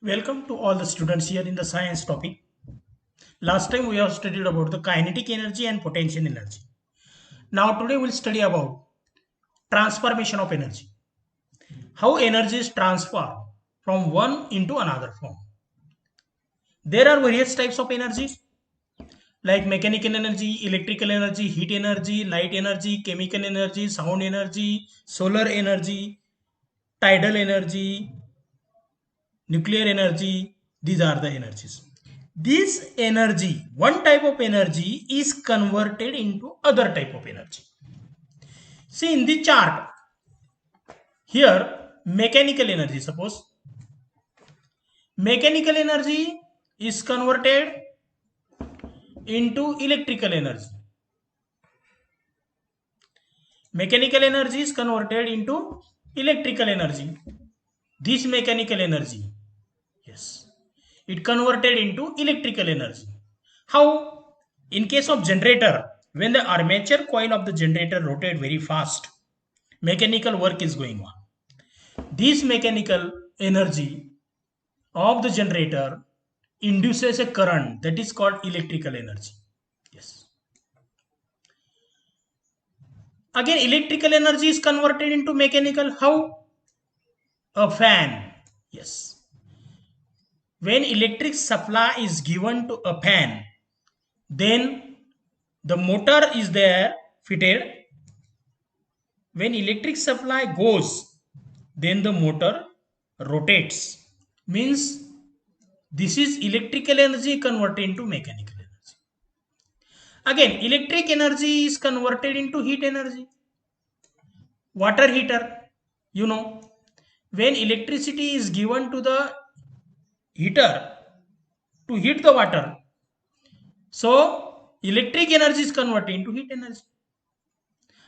Welcome to all the students here in the science topic. Last time we have studied about the kinetic energy and potential energy. Now today we'll study about transformation of energy. How energy is transferred from one into another form. There are various types of energies like mechanical energy, electrical energy, heat energy, light energy, chemical energy, sound energy, solar energy, tidal energy, nuclear energy. These are the energies. This energy, one type of energy is converted into other type of energy. See in the chart here, mechanical energy, suppose mechanical energy is converted into electrical energy. Mechanical energy is converted into electrical energy. This mechanical energy, yes, it converted into electrical energy. How? In case of generator, when the armature coil of the generator rotate very fast, mechanical work is going on. This mechanical energy of the generator induces a current that is called electrical energy. Yes. Again, electrical energy is converted into mechanical. How? A fan. Yes. When electric supply is given to a fan, then the motor is there fitted. When electric supply goes, then the motor rotates. Means this is electrical energy converted into mechanical energy. Again, electric energy is converted into heat energy. Water heater, you know, when electricity is given to the heater to heat the water, so electric energy is converted into heat energy.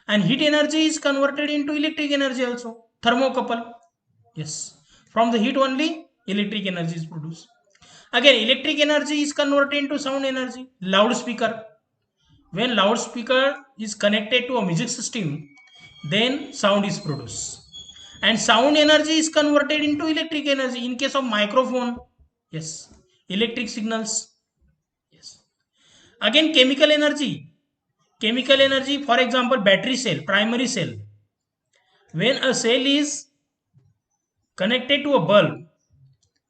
And heat energy is converted into electric energy also. Thermocouple. Yes. From the heat only, electric energy is produced. Again, electric energy is converted into sound energy. Loudspeaker. When loudspeaker is connected to a music system, then sound is produced. And sound energy is converted into electric energy. In case of microphone, yes, electric signals. Yes. Again, chemical energy. Chemical energy, for example, battery cell, primary cell. When a cell is connected to a bulb,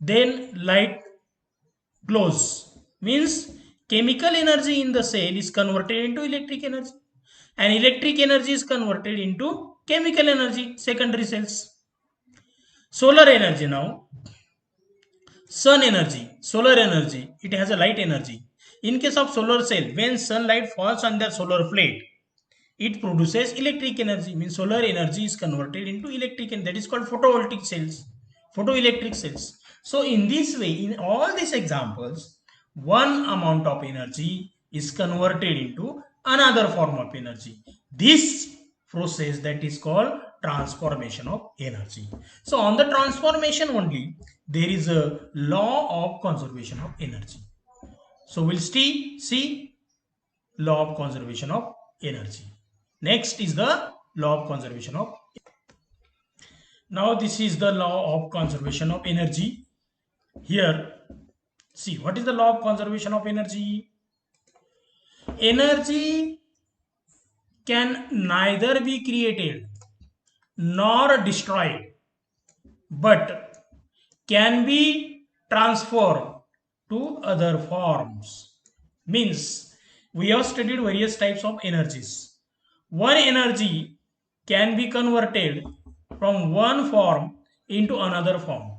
then light glows. Means chemical energy in the cell is converted into electric energy, and electric energy is converted into chemical energy, secondary cells. Solar energy now. Sun energy, solar energy, it has a light energy. In case of solar cell, when sunlight falls on their solar plate, it produces electric energy. Means solar energy is converted into electric, and that is called photovoltaic cells, photoelectric cells. So in this way, in all these examples, one amount of energy is converted into another form of energy. This process that is called transformation of energy. So on the transformation only, there is a law of conservation of energy. So we'll see law of conservation of energy. Next is the law of conservation of. Now this is the law of conservation of energy. Here, see what is the law of conservation of energy. Energy can neither be created nor destroyed, but can be transformed to other forms. Means we have studied various types of energies. One energy can be converted from one form into another form.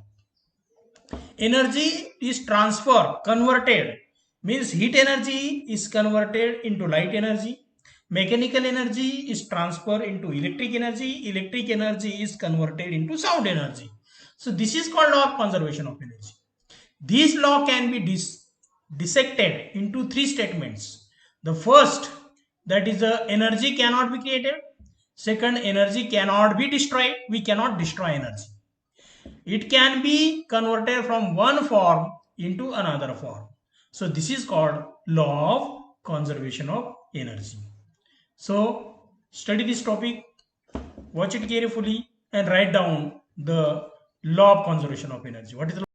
Energy is transferred, converted, means heat energy is converted into light energy. Mechanical energy is transferred into electric energy. Electric energy is converted into sound energy. So this is called law of conservation of energy. This law can be dissected into three statements. The first, that is the energy cannot be created. Second, energy cannot be destroyed. We cannot destroy energy. It can be converted from one form into another form. So this is called law of conservation of energy. So study this topic, watch it carefully, and write down the law of conservation of energy. What is the